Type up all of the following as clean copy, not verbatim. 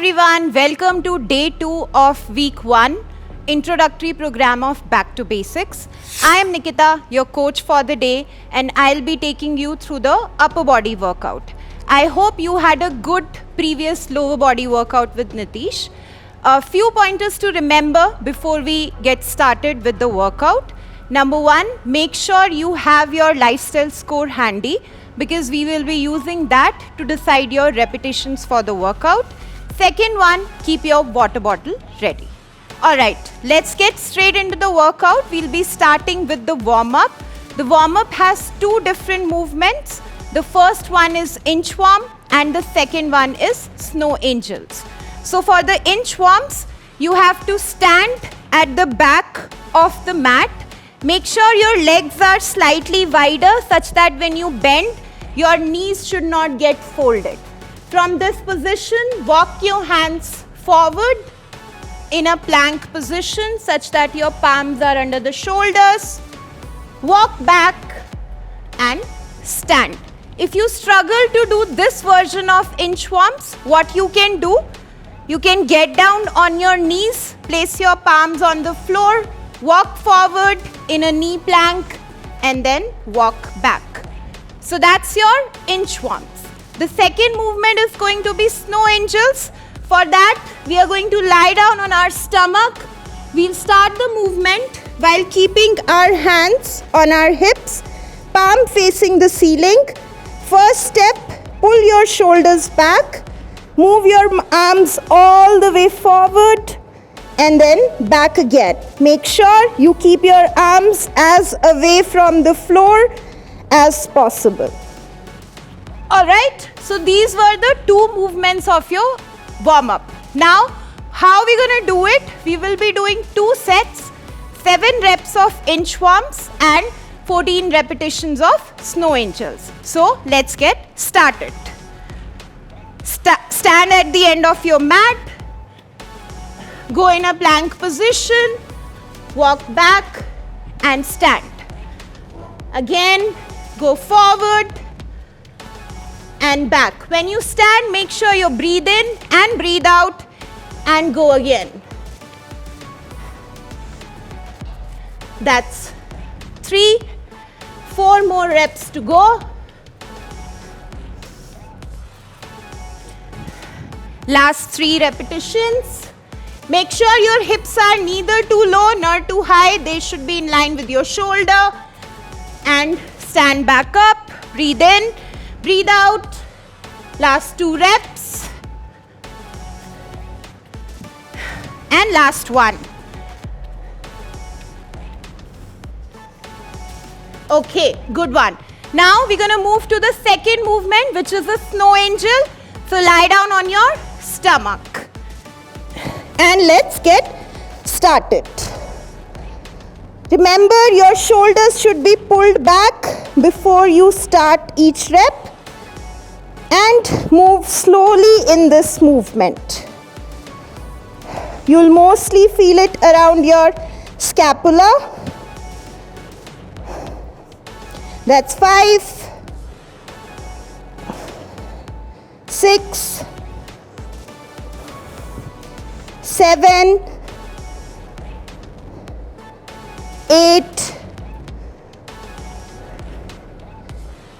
everyone, welcome to day 2 of week 1 introductory program of Back to Basics. I am Nikita, your coach for the day, and I'll be taking you through the upper body workout. I hope you had a good previous lower body workout with Nitish. A few pointers to remember before we get started with the workout. Number 1, make sure you have your lifestyle score handy because we will be using that to decide your repetitions for the workout. Second one, keep your water bottle ready. Alright, let's get straight into the workout. We'll be starting with the warm-up. The warm-up has two different movements. The first one is inchworm and the second one is snow angels. So for the inchworms, you have to stand at the back of the mat. Make sure your legs are slightly wider such that when you bend, your knees should not get folded. From this position, walk your hands forward in a plank position such that your palms are under the shoulders. Walk back and stand. If you struggle to do this version of inchworms, what you can do, you can get down on your knees, place your palms on the floor, walk forward in a knee plank and then walk back. So that's your inchworms. The second movement is going to be snow angels. For that, we are going to lie down on our stomach. We'll start the movement while keeping our hands on our hips, palm facing the ceiling. First step, pull your shoulders back, move your arms all the way forward and then back again. Make sure you keep your arms as away from the floor as possible. Alright, so these were the two movements of your warm-up. Now, how are we going to do it? We will be doing 2 sets, 7 reps of inchworms and 14 repetitions of snow angels. So, let's get started. Stand at the end of your mat. Go in a plank position. Walk back and stand. Again, go forward and back. When you stand, make sure you breathe in and breathe out and go again. That's 3, 4 more reps to go. Last 3 repetitions. Make sure your hips are neither too low nor too high. They should be in line with your shoulder. And stand back up. Breathe in. Breathe out. Last 2 reps. And last 1. Okay, good one. Now we're going to move to the second movement, which is a snow angel. So lie down on your stomach. And let's get started. Remember, your shoulders should be pulled back before you start each rep. And move slowly in this movement. You'll mostly feel it around your scapula. That's 5, 6, 7, 8,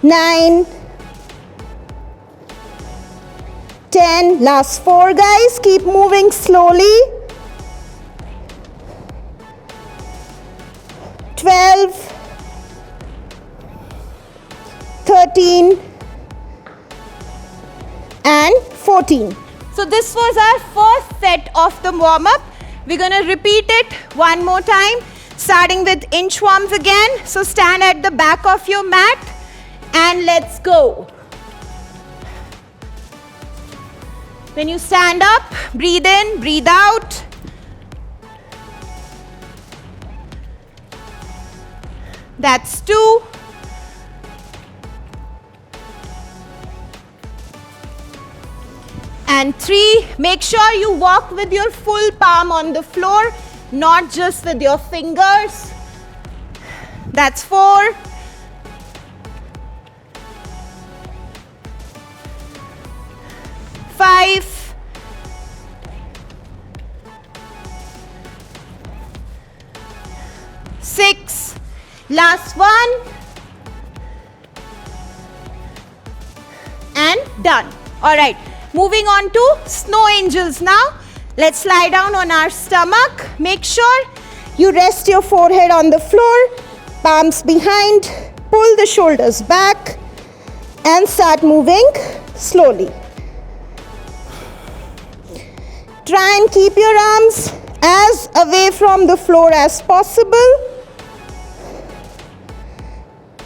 9, 10, last 4 guys, keep moving slowly. 12, 13 and 14. So this was our first set of the warm-up. We're going to repeat it one more time, starting with inchworms again. So stand at the back of your mat and let's go. When you stand up, breathe in, breathe out. That's 2. And 3. Make sure you walk with your full palm on the floor, not just with your fingers. That's 4. 5, Last one. And done. All right. Moving on to snow angels now. Let's lie down on our stomach. Make sure you rest your forehead on the floor, palms behind, pull the shoulders back and start moving slowly. Try and keep your arms as away from the floor as possible.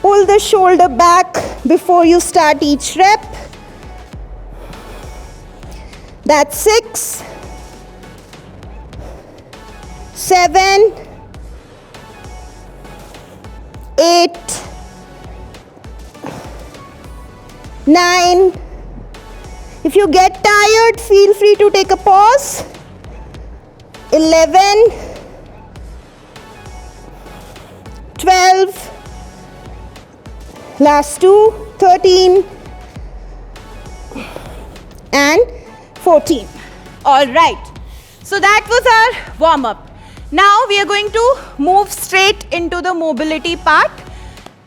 Pull the shoulder back before you start each rep. That's 6, 7, 8, 9. If you get tired, feel free to take a pause. 11, 12, last 2, 13, and 14. All right. So that was our warm up. Now we are going to move straight into the mobility part.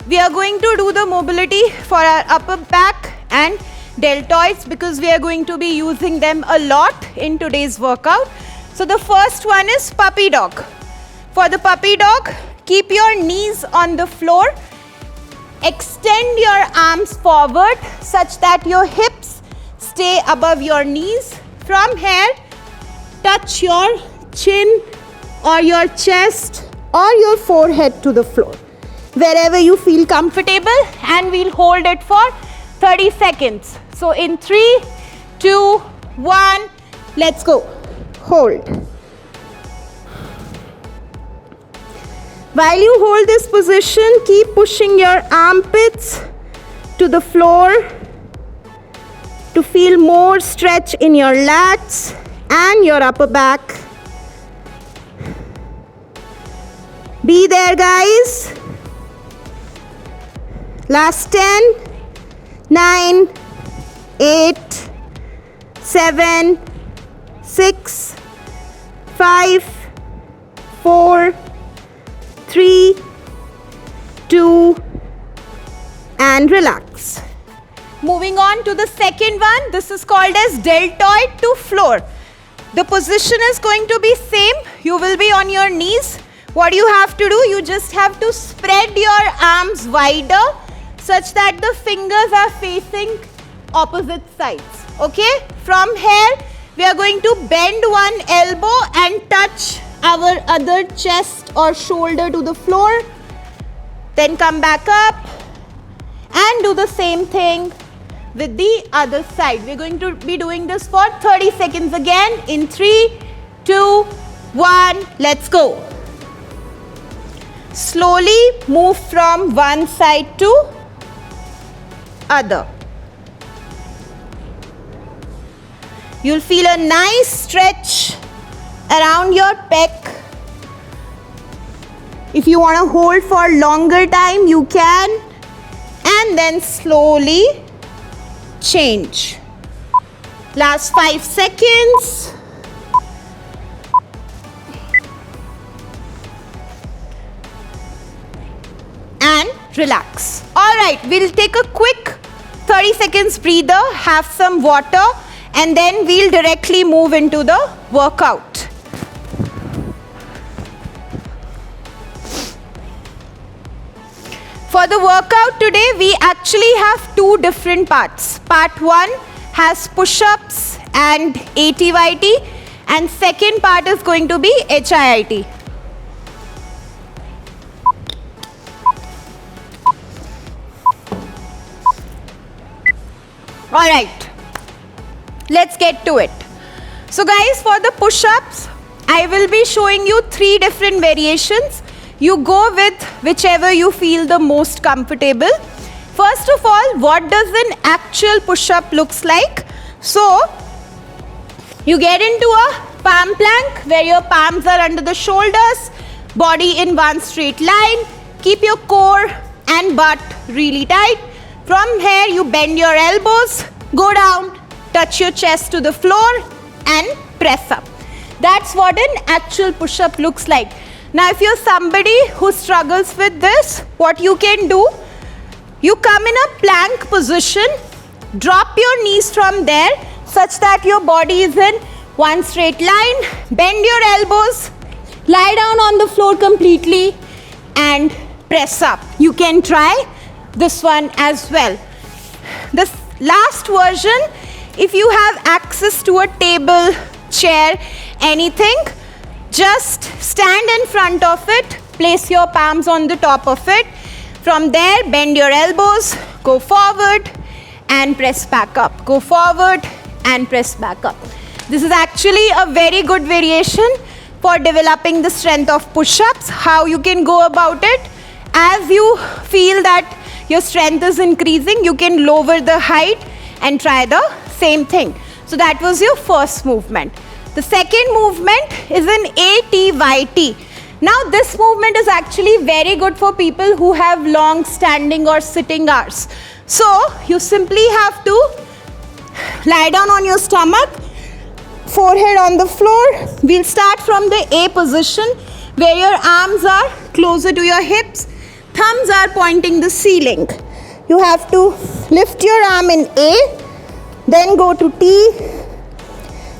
We are going to do the mobility for our upper back and deltoids because we are going to be using them a lot in today's workout. So the first one is puppy dog. For the puppy dog, keep your knees on the floor. Extend your arms forward such that your hips stay above your knees. From here, touch your chin or your chest or your forehead to the floor, wherever you feel comfortable, and we'll hold it for 30 seconds. So in 3, 2, 1, let's go. Hold. While you hold this position, keep pushing your armpits to the floor to feel more stretch in your lats and your upper back. Be there, guys. Last 10, 9, 8, 7, 6, 5, 4, 3, 2, and relax. Moving on to the second one, this is called as deltoid to floor. The position is going to be same. You will be on your knees. What you have to do, you just have to spread your arms wider such that the fingers are facing opposite sides. Okay? From here, we are going to bend one elbow and touch our other chest or shoulder to the floor. Then come back up and do the same thing with the other side. We're going to be doing this for 30 seconds again. In 3, 2, 1, let's go. Slowly move from one side to other. You'll feel a nice stretch around your pec. If you want to hold for longer time, you can. And then slowly change. Last 5 seconds. And relax. All right, we'll take a quick 30 seconds breather, have some water, and then we'll directly move into the workout. For the workout today, we actually have 2 different parts. Part 1 has push-ups and ATYT, and second part is going to be HIIT. Alright, let's get to it. So guys, for the push-ups, I will be showing you 3 different variations. You go with whichever you feel the most comfortable. First of all, what does an actual push-up looks like? So, you get into a palm plank where your palms are under the shoulders, body in one straight line. Keep your core and butt really tight. From here, you bend your elbows, go down, touch your chest to the floor and press up. That's what an actual push-up looks like. Now if you're somebody who struggles with this, what you can do, you come in a plank position, drop your knees from there such that your body is in one straight line, bend your elbows, lie down on the floor completely and press up. You can try this one as well. This last version, if you have access to a table, chair, anything, just stand in front of it, place your palms on the top of it. From there, bend your elbows, go forward and press back up. Go forward and press back up. This is actually a very good variation for developing the strength of push-ups. How you can go about it, as you feel that your strength is increasing, you can lower the height and try the same thing. So that was your first movement. The second movement is an ATYT. Now this movement is actually very good for people who have long standing or sitting hours. So you simply have to lie down on your stomach, forehead on the floor. We'll start from the A position where your arms are closer to your hips, thumbs are pointing the ceiling. You have to lift your arm in A, then go to T,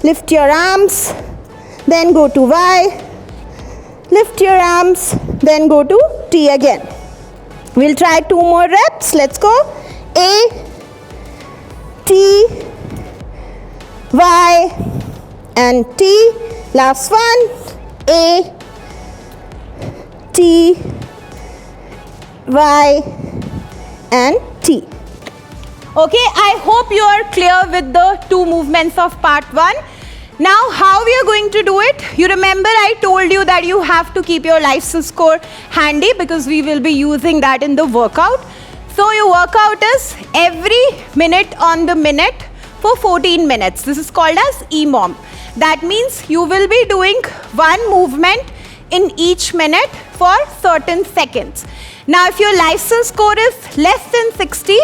lift your arms, then go to Y, lift your arms, then go to T again. We'll try 2 more reps. Let's go. A, T, Y and T. Last one. A, T, Y and T. Okay, I hope you are clear with the 2 movements of part 1. Now how we are going to do it? You remember I told you that you have to keep your license score handy because we will be using that in the workout. So your workout is every minute on the minute for 14 minutes. This is called as EMOM. That means you will be doing 1 movement in each minute for certain seconds. Now if your license score is less than 60,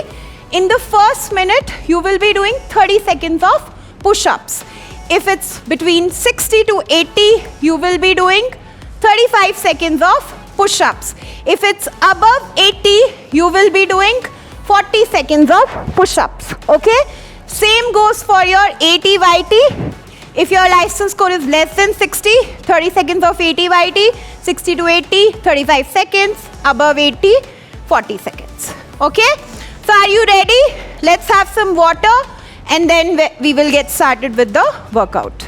in the first minute you will be doing 30 seconds of push-ups. If it's between 60 to 80, you will be doing 35 seconds of push-ups. If it's above 80, you will be doing 40 seconds of push-ups. Okay? Same goes for your ATYT. If your license score is less than 60, 30 seconds of ATYT, 60 to 80, 35 seconds, above 80, 40 seconds. Okay? So are you ready? Let's have some water and then we will get started with the workout.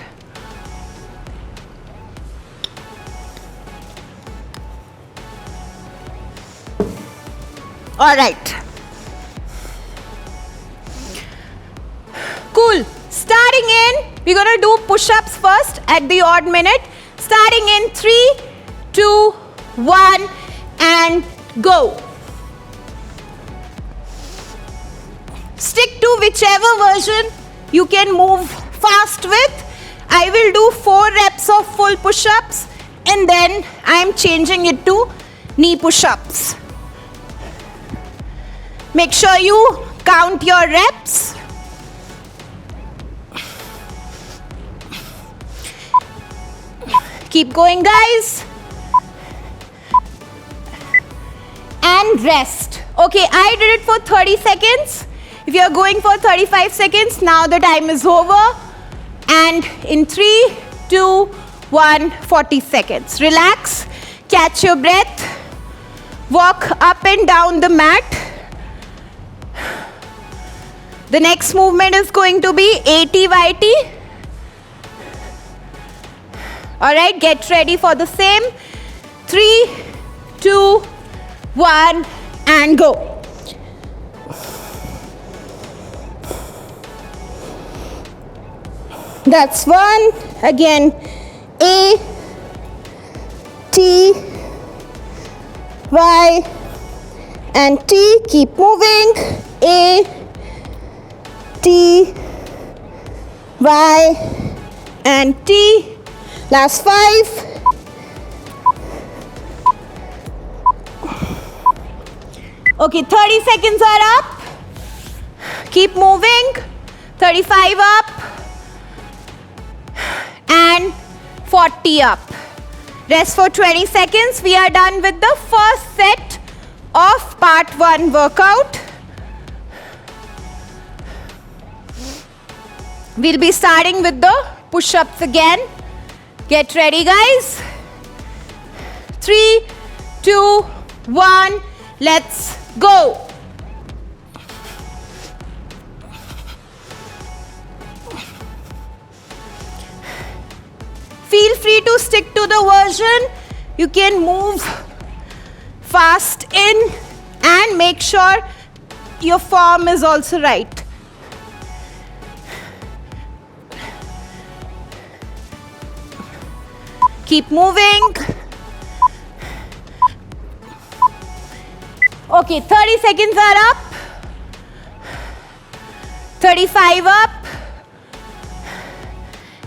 All right. Cool. Starting in, we're going to do push-ups first at the odd minute. Starting in 3, 2, 1 and go. Stick to whichever version you can move fast with. I will do 4 reps of full push-ups and then I am changing it to knee push-ups. Make sure you count your reps. Keep going, guys. And rest. Okay, I did it for 30 seconds. If you are going for 35 seconds, now the time is over. And in 3, 2, 1, 40 seconds. Relax, catch your breath, walk up and down the mat. The next movement is going to be ATYT. Alright, get ready for the same. 3, 2, 1 and go. That's 1. Again, A, T, Y and T. Keep moving. A, T, Y and T. Last 5. Okay, 30 seconds are up. Keep moving. 35 up. And 40 up. Rest for 20 seconds. We are done with the first set of part 1 workout. We'll be starting with the push-ups again. Get ready, guys. 3, 2, 1, let's go. Feel free to stick to the version. You can move fast in and make sure your form is also right. Keep moving. Okay, 30 seconds are up. 35 up.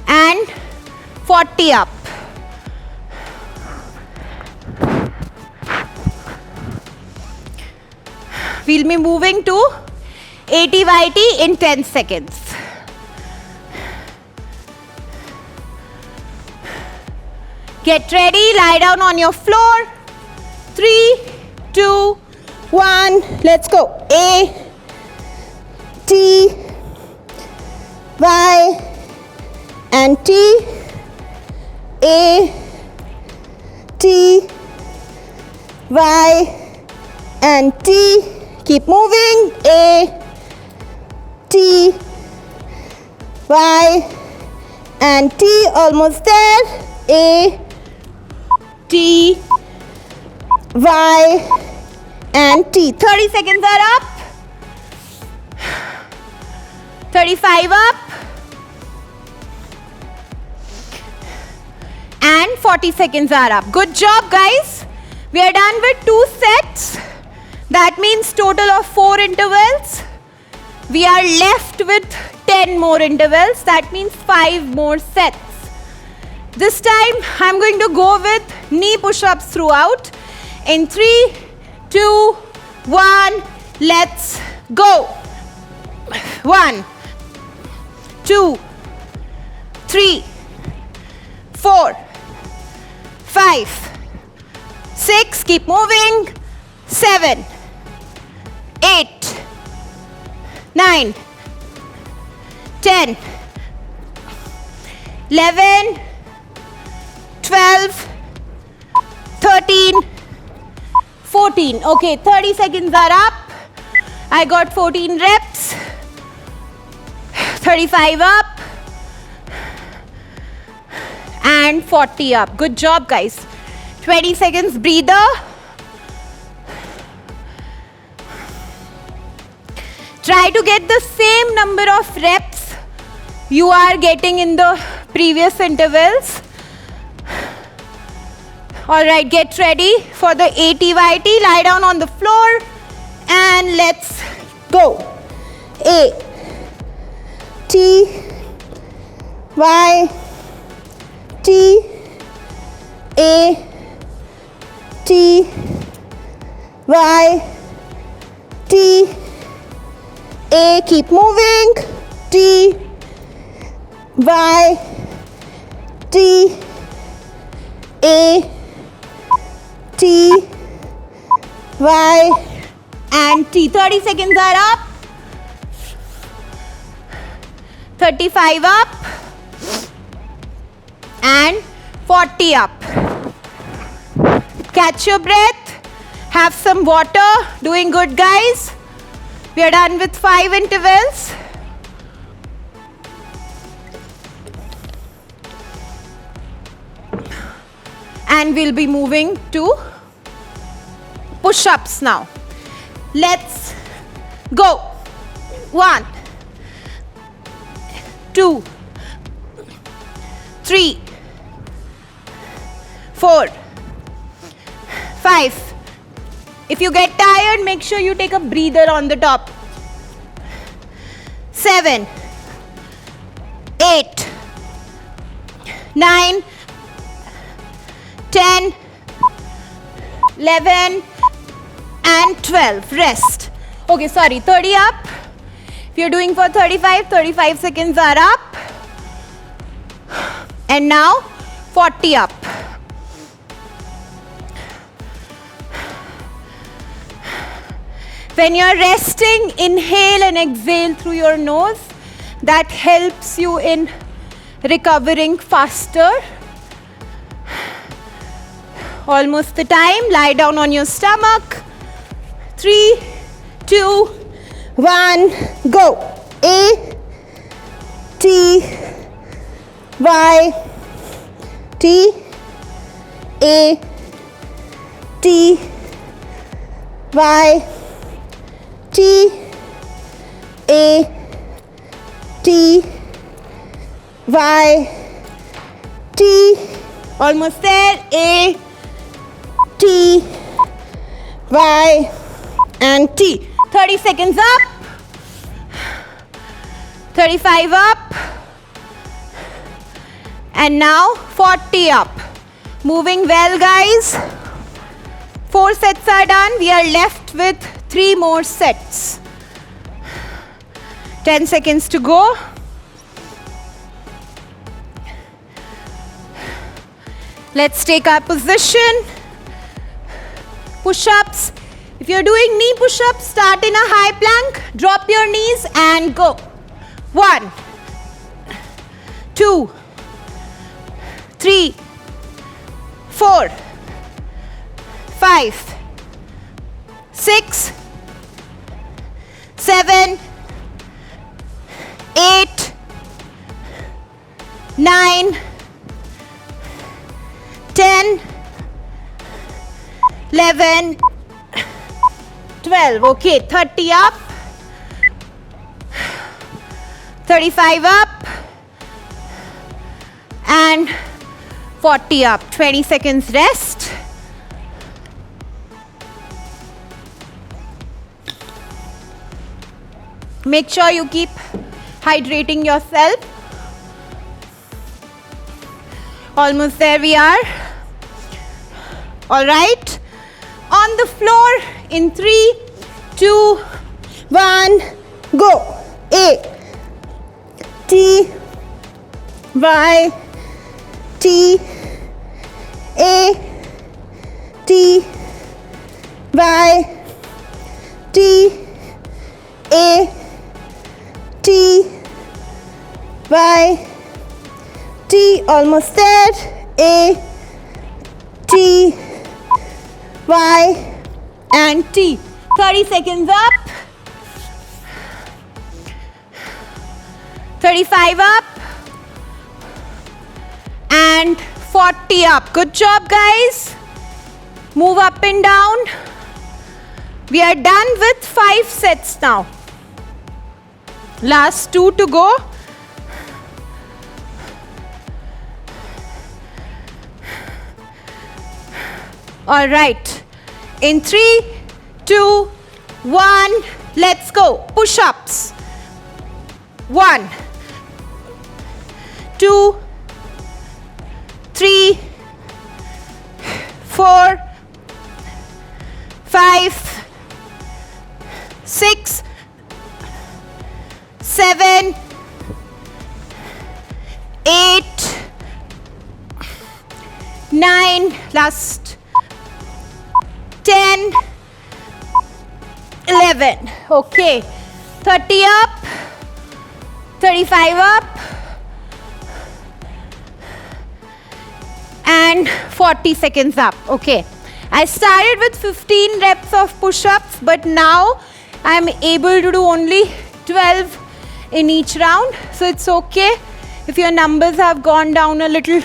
And 40 up. We'll be moving to 80 YT in 10 seconds. Get ready, lie down on your floor. 3, 2, 1, let's go. A, T, Y, and T, A, T, Y, and T. Keep moving. A, T, Y, and T. Almost there. A, T, Y, and T. 30 seconds are up. 35 up. And 40 seconds are up. Good job, guys. We are done with 2 sets. That means total of 4 intervals. We are left with 10 more intervals. That means 5 more sets. This time, I'm going to go with knee push-ups throughout. In 3, 2, 1, let's go. 1, 2, 3, 4, 5, 6, keep moving. 7, 8, 9, 10, 11, 12, 13, 14. Okay, 30 seconds are up. I got 14 reps. 35 up. And 40 up. Good job, guys. 20 seconds breather. Try to get the same number of reps you are getting in the previous intervals. Alright, get ready for the ATYT. Lie down on the floor and let's go. A, T, Y, T, A, T, Y, T, A, keep moving. T, Y, T, A, T, Y, and T. 30 seconds are up. 35 up. And 40 up. Catch your breath. Have some water. Doing good, guys. We are done with 5 intervals. And we'll be moving to push-ups now. Let's go. 1, 2, 3, 4, 5. If you get tired, make sure you take a breather on the top. 7, 8, 9, 10, 11, and 12. Rest. Okay, sorry, 30 up. If you're doing for 35 seconds are up. And now 40 up. When you're resting, inhale and exhale through your nose. That helps you in recovering faster. Almost the time. Lie down on your stomach. 3, 2, 1, go. A, T, Y, T, A, T, Y, T, A, T, Y, T, almost there. A, T, Y, and T. 30 seconds up. 35 up. And now 40 up. Moving well, guys. 4 sets are done. We are left with 3 more sets. 10 seconds to go. Let's take our position. Push-ups. If you're doing knee push-ups, start in a high plank. Drop your knees and go. 1, 2, 3, 4, 5, 6, 7, 8, 9, 10, 11, 12. Okay, 30 up, 35 up, and 40 up. 20 seconds rest. Make sure you keep hydrating yourself. Almost there we are. All right. On the floor in 3, 2, 1, go. A, T, Y, T, A, T, Y, T, A, T, Y, T, almost there. A, T, Y, and T. 30 seconds up. 35 up. And 40 up. Good job, guys. Move up and down. We are done with 5 sets now. Last 2 to go. All right. In 3, 2, 1, let's go. Push-ups. 1, 2, 3, 4, 5, 6, 7, 8, 9, last 10, 11. Okay, 30 up, 35 up, and 40 seconds up. Okay, I started with 15 reps of push-ups, but now I'm able to do only 12 in each round. So it's okay if your numbers have gone down a little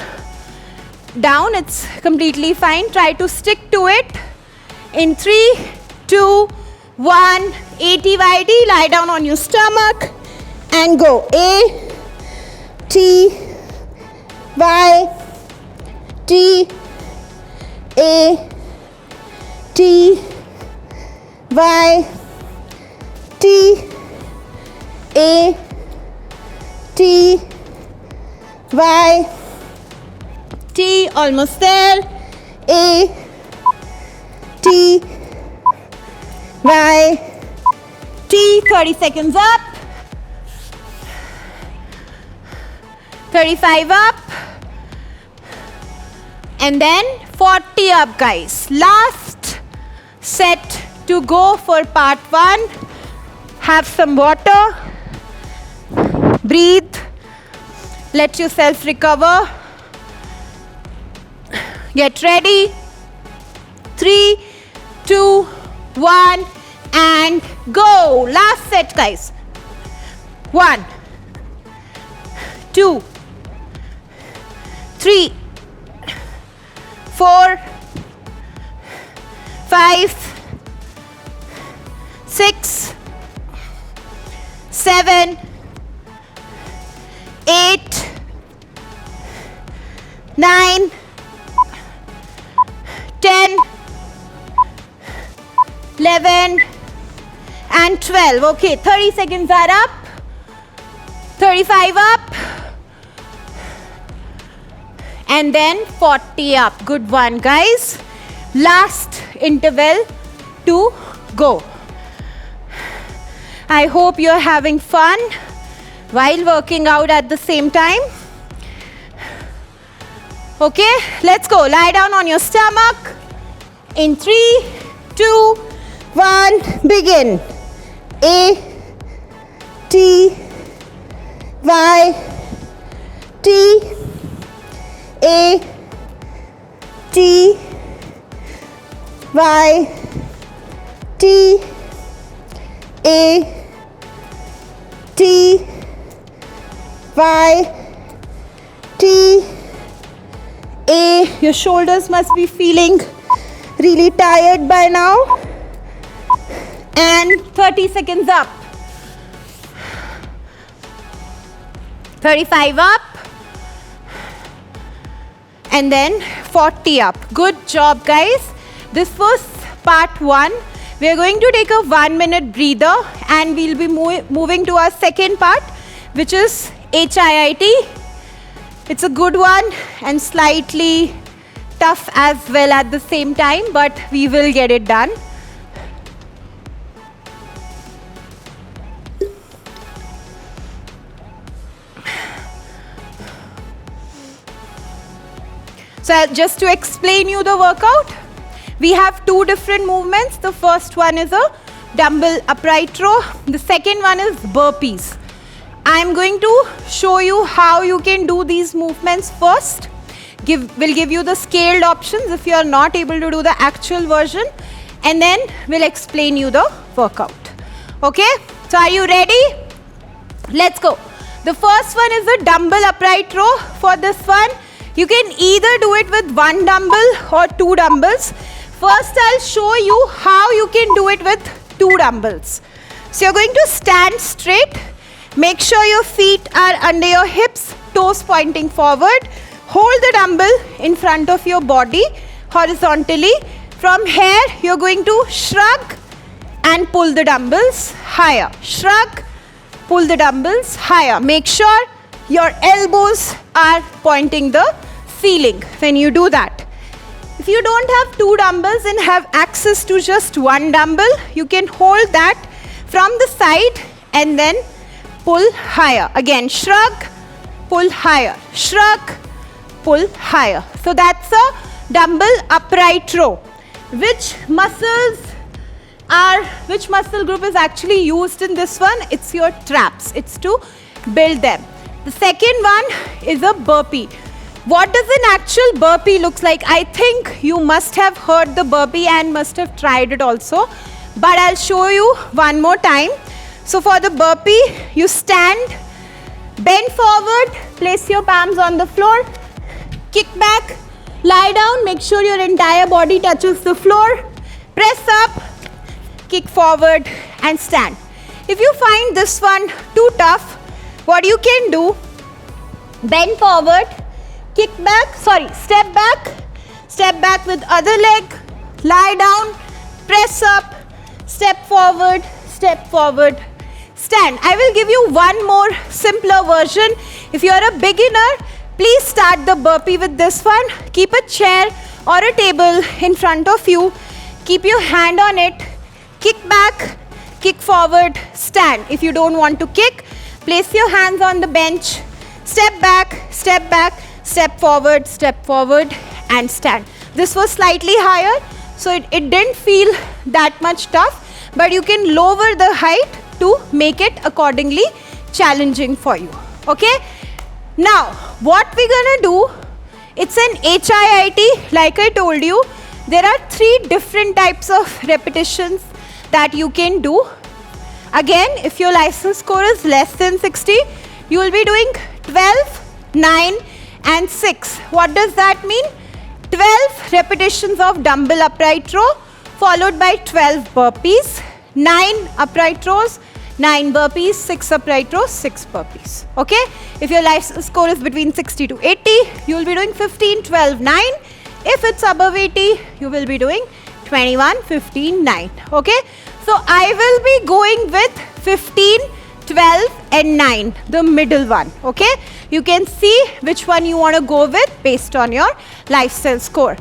down, it's completely fine. Try to stick to it. In 3, 2, 1, ATYT, lie down on your stomach and go. A, T, Y, T, A, T, Y, T, A, T, Y, T, almost there. A, T, Y, T, 30 seconds up. 35 up. And then 40 up, guys. Last set to go for part 1. Have some water. Breathe. Let yourself recover. Get ready. 3, 2, 1 and go. Last set, guys. 1, 2, 3, 4, 5, 6, 7, 8, 9, 10, 11 and 12. Okay, 30 seconds are up. 35 up. And then 40 up. Good one, guys. Last interval to go. I hope you're having fun while working out at the same time. Okay, let's go. Lie down on your stomach. In 3, 2, 1, begin. A, T, Y, T, A, T, Y, T, A, T, Y, T, A. Your shoulders must be feeling really tired by now. And 30 seconds up. 35 up. And then 40 up. Good job, guys. This was part 1. We are going to take a 1-minute breather and we'll be moving to our second part, which is HIIT. It's a good one and slightly tough as well at the same time, but we will get it done. So just to explain you the workout, we have 2 different movements. The first one is a dumbbell upright row. The second one is burpees. I'm going to show you how you can do these movements first. We'll give you the scaled options if you are not able to do the actual version. And then we'll explain you the workout. Okay? So are you ready? Let's go. The first one is a dumbbell upright row. For this one, you can either do it with 1 dumbbell or 2 dumbbells. First, I'll show you how you can do it with 2 dumbbells. So you're going to stand straight. Make sure your feet are under your hips, toes pointing forward. Hold the dumbbell in front of your body horizontally. From here, you're going to shrug and pull the dumbbells higher. Shrug, pull the dumbbells higher. Make sure your elbows are pointing the ceiling when you do that. If you don't have 2 dumbbells and have access to just 1 dumbbell, you can hold that from the side and then pull higher. Again, shrug, pull higher. Shrug, pull higher. So that's a dumbbell upright row. Which muscle group is actually used in this one? It's your traps. It's to build them. The second one is a burpee. What does an actual burpee looks like? I think you must have heard the burpee and must have tried it also. But I'll show you one more time. So for the burpee, you stand, bend forward, place your palms on the floor, kick back, lie down, make sure your entire body touches the floor, press up, kick forward and stand. If you find this one too tough, what you can do, bend forward, step back with other leg, lie down, press up, step forward, stand. I will give you one more simpler version. If you are a beginner, please start the burpee with this one. Keep a chair or a table in front of you. Keep your hand on it. Kick back, kick forward, stand. If you don't want to kick, place your hands on the bench. Step back, step forward, and stand. This was slightly higher. So it didn't feel that much tough, but you can lower the height to make it accordingly challenging for you. Okay? Now, what we're gonna do, it's an HIIT, like I told you. There are 3 different types of repetitions that you can do. Again, if your license score is less than 60, you will be doing 12, 9 and 6. What does that mean? 12 repetitions of dumbbell upright row followed by 12 burpees, 9 upright rows, 9 burpees, 6 upright rows, 6 burpees. Okay? If your license score is between 60 to 80, you will be doing 15, 12, 9. If it's above 80, you will be doing 21, 15, 9. Okay? So I will be going with 15, 12 and 9, the middle one. Okay? You can see which one you want to go with based on your lifestyle score.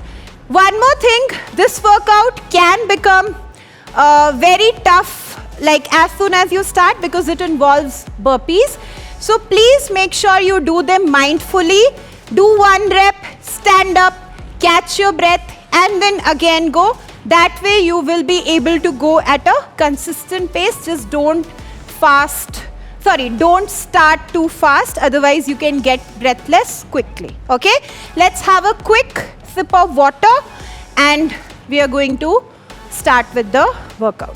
One more thing, this workout can become very tough like as soon as you start because it involves burpees. So please make sure you do them mindfully. Do 1 rep, stand up, catch your breath and then again go. That way you will be able to go at a consistent pace. Just don't start too fast, otherwise you can get breathless quickly. Okay? Let's have a quick sip of water and we are going to start with the workout.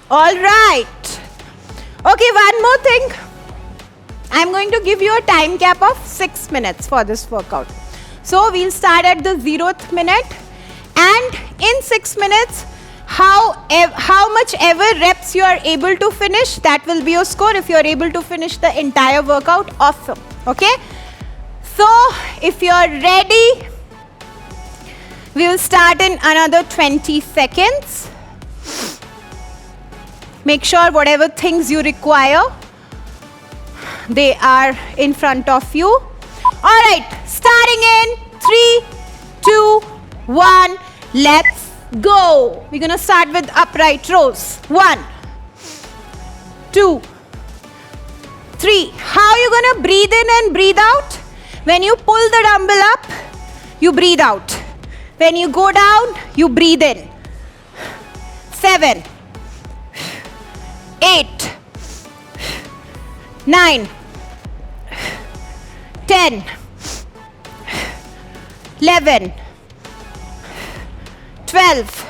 All right. Okay, one more thing. I'm going to give you a time cap of 6 minutes for this workout. So we'll start at the 0th minute and in 6 minutes, how much ever reps you are able to finish, that will be your score. If you are able to finish the entire workout, awesome. Okay? So if you are ready, we will start in another 20 seconds. Make sure whatever things you require, they are in front of you. All right, starting in 3, 2, 1, let's go. We're gonna start with upright rows. 1, 2, 3. How you gonna breathe in and breathe out? When you pull the dumbbell up, you breathe out. When you go down, you breathe in. 7, 8, 9, 10, 11, 12,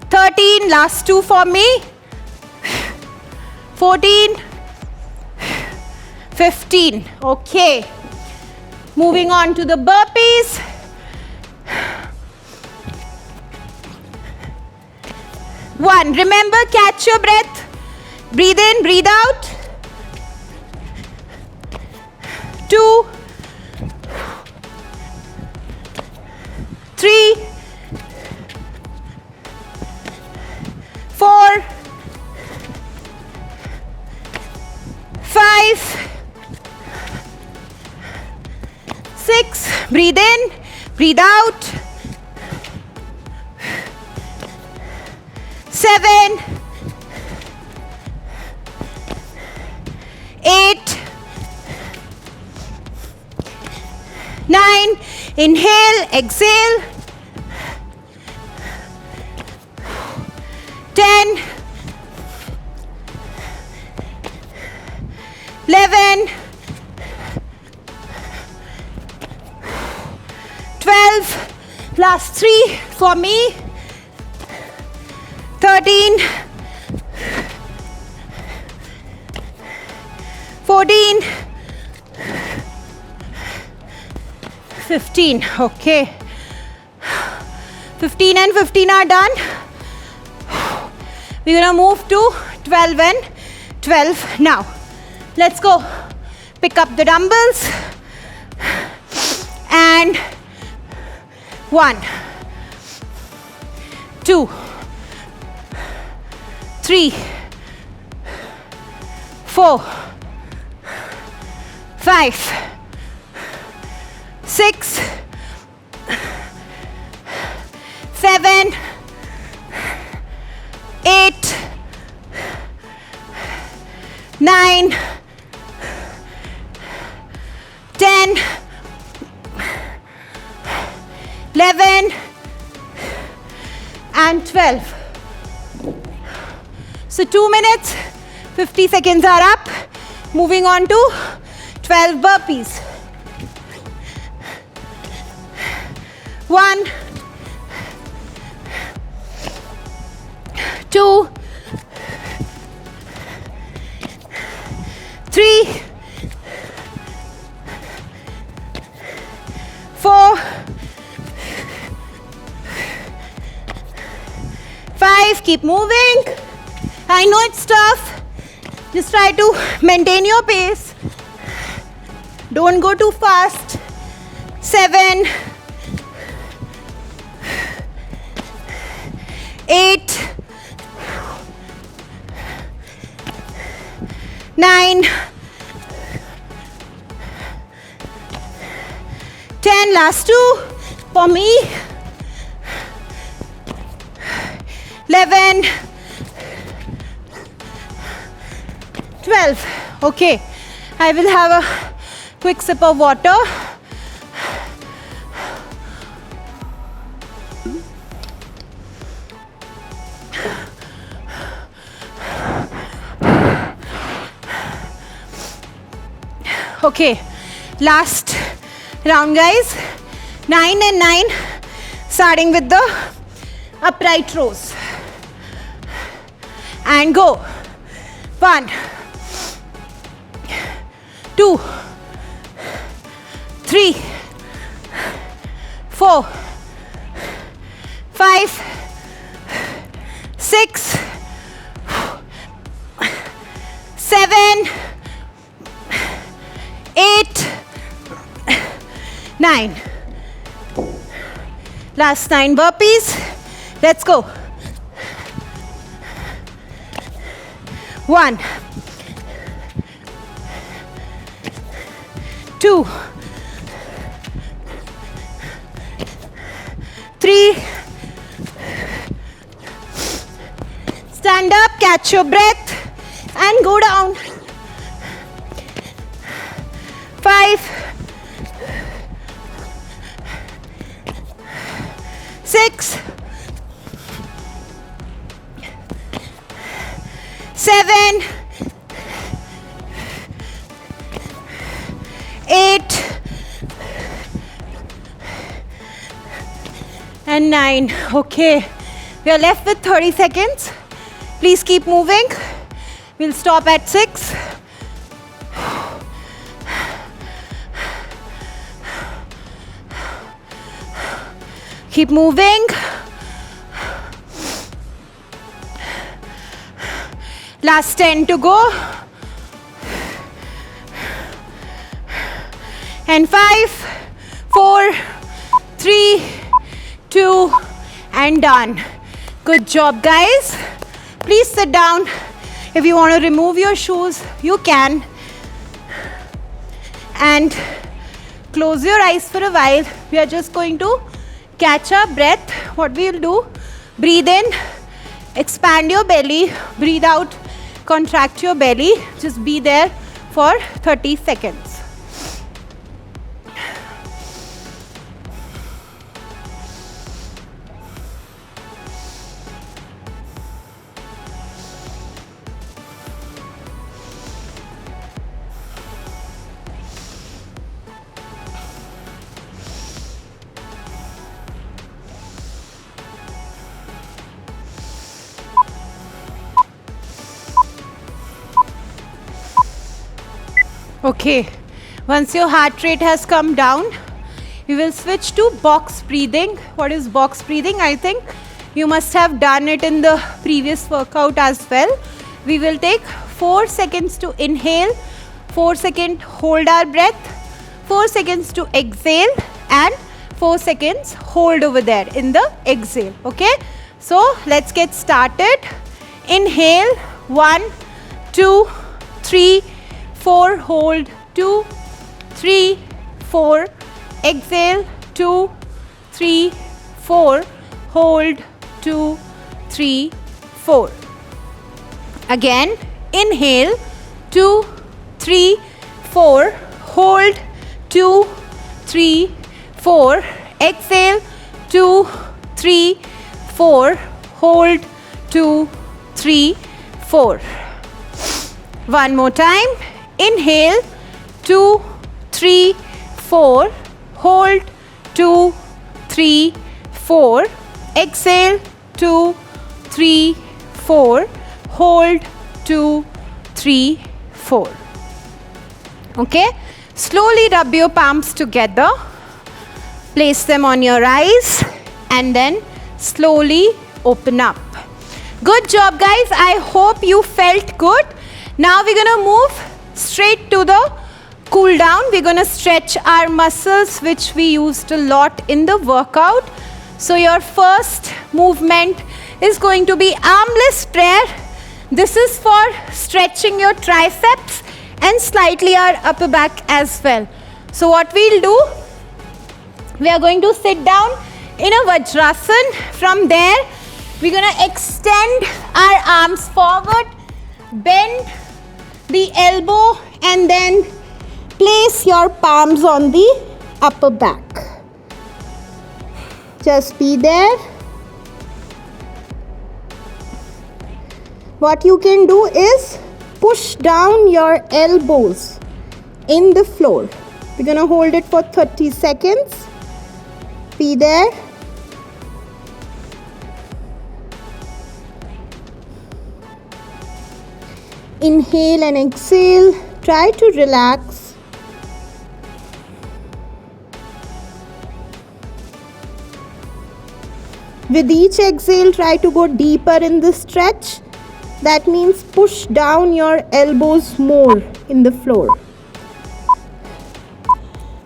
13, last 2 for me, 14, 15. Okay. Moving on to the burpees. One, remember, catch your breath. Breathe in, breathe out. 2, 3, 4, 5, 6. Breathe in, breathe out. 7, 8, 9. Inhale, exhale. 10, 11, 12. Last 3 for me. 13, 14, 15. Okay. 15 and 15 are done. We're going to move to 12 and 12 now. Let's go. Pick up the dumbbells. And 1, 2, 3, 4, 5, 6, 7, 8, and 12. So 2 minutes, 50 seconds are up. Moving on to 12 burpees. 1, 2, 3, 4, 5. Keep moving. I know it's tough. Just try to maintain your pace. Don't go too fast. 7, 8, 9, 10. Last 2 for me. 11, 12. Okay, I will have a quick sip of water. Okay, last round, guys. 9 and 9, starting with the upright rows. And go. 1, 2, 3, 4, 5, 6, 7, 8, 9. Last 9 burpees. Let's go. 1, 2, 3. Stand up, catch your breath and go down. 5, 6, 7, 8 and 9. Okay, we are left with 30 seconds. Please keep moving. We'll stop at 6. Keep moving. Last 10 to go. And 5, 4, 3, 2, and done. Good job, guys. Please sit down. If you want to remove your shoes, you can. And close your eyes for a while. We are just going to catch our breath. What we will do, breathe in, expand your belly, breathe out, contract your belly. Just be there for 30 seconds. Okay, once your heart rate has come down, we will switch to box breathing. What is box breathing? I think you must have done it in the previous workout as well. We will take 4 seconds to inhale, 4 seconds hold our breath, 4 seconds to exhale, and 4 seconds hold over there in the exhale. Okay, so let's get started. Inhale, 1, 2, 3, 4, hold, 2, 3, 4, exhale, 2, 3, 4, hold, 2, 3, 4. Again, inhale, 2, 3, 4, hold, 2, 3, 4, exhale, 2, 3, 4, hold, 2, 3, 4. One more time. Inhale, 2, 3, 4, hold, 2, 3, 4. Exhale, 2, 3, 4, hold, 2, 3, 4. Okay, slowly rub your palms together, place them on your eyes, and then slowly open up. Good job, guys. I hope you felt good. Now we're gonna move straight to the cool down. We're gonna stretch our muscles, which we used a lot in the workout. So your first movement is going to be armless prayer. This is for stretching your triceps and slightly our upper back as well. So what we'll do, we are going to sit down in a Vajrasan. From there, we're going to extend our arms forward, bend the elbow, and then place your palms on the upper back. Just be there. What you can do is push down your elbows in the floor. We're going to hold it for 30 seconds. Be there. Inhale and exhale. Try to relax. With each exhale, try to go deeper in the stretch. That means push down your elbows more in the floor.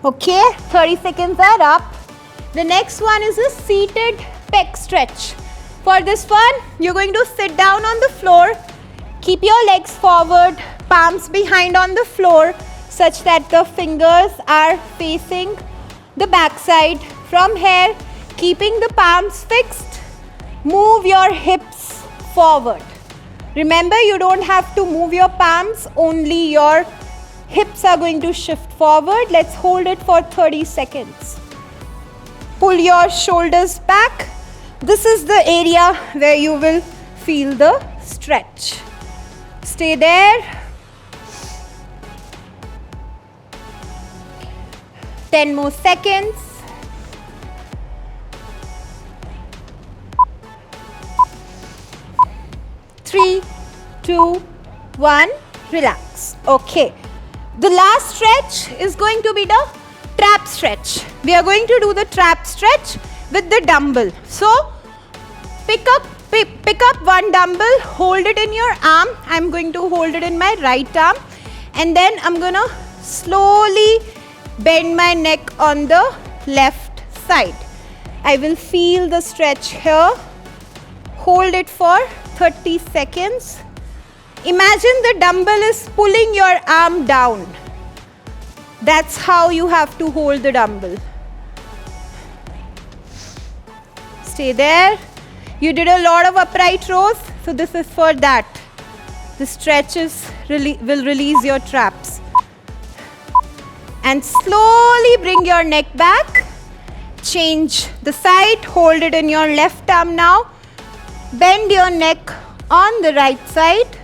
Okay, 30 seconds are up. The next one is a seated pec stretch. For this one, you're going to sit down on the floor. Keep your legs forward, palms behind on the floor such that the fingers are facing the backside. From here, keeping the palms fixed, move your hips forward. Remember, you don't have to move your palms, only your hips are going to shift forward. Let's hold it for 30 seconds. Pull your shoulders back. This is the area where you will feel the stretch. Stay there. 10 more seconds. 3, 2, 1, relax. Okay. The last stretch is going to be the trap stretch. We are going to do the trap stretch with the dumbbell. So, pick up one dumbbell, hold it in your arm. I'm going to hold it in my right arm. And then I'm going to slowly bend my neck on the left side. I will feel the stretch here. Hold it for 30 seconds. Imagine the dumbbell is pulling your arm down. That's how you have to hold the dumbbell. Stay there. You did a lot of upright rows, so this is for that. The stretches will release your traps. And slowly bring your neck back. Change the side. Hold it in your left arm now. Bend your neck on the right side.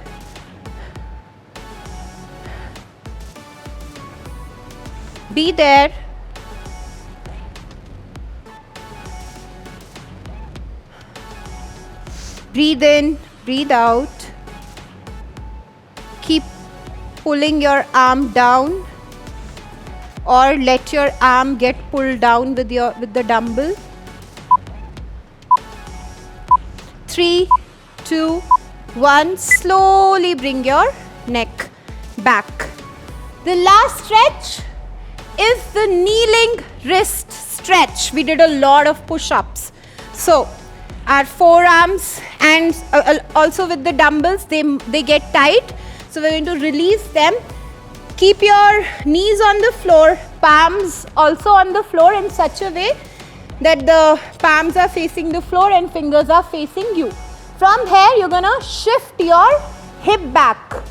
Be there. Breathe in, breathe out. Keep pulling your arm down, or let your arm get pulled down with the dumbbell. 3, 2, 1. Slowly bring your neck back. The last stretch is the kneeling wrist stretch. We did a lot of push-ups. So our forearms and also with the dumbbells, they get tight. So we're going to release them. Keep your knees on the floor, palms also on the floor in such a way that the palms are facing the floor and fingers are facing you. From here, you're gonna shift your hip back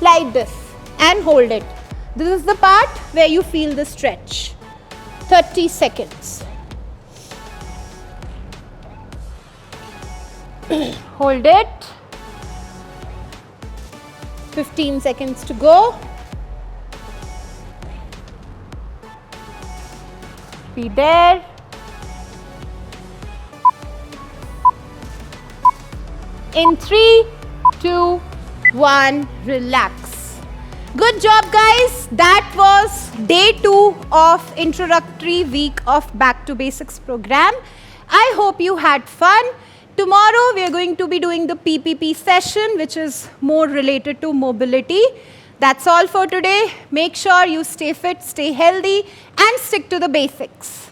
like this and hold it. This is the part where you feel the stretch. 30 seconds. Hold it. 15 seconds to go. Be there. In 3, 2, 1, relax. Good job, guys. That was day 2 of introductory week of Back to Basics program. I hope you had fun. Tomorrow we are going to be doing the PPP session, which is more related to mobility. That's all for today. Make sure you stay fit, stay healthy, and stick to the basics.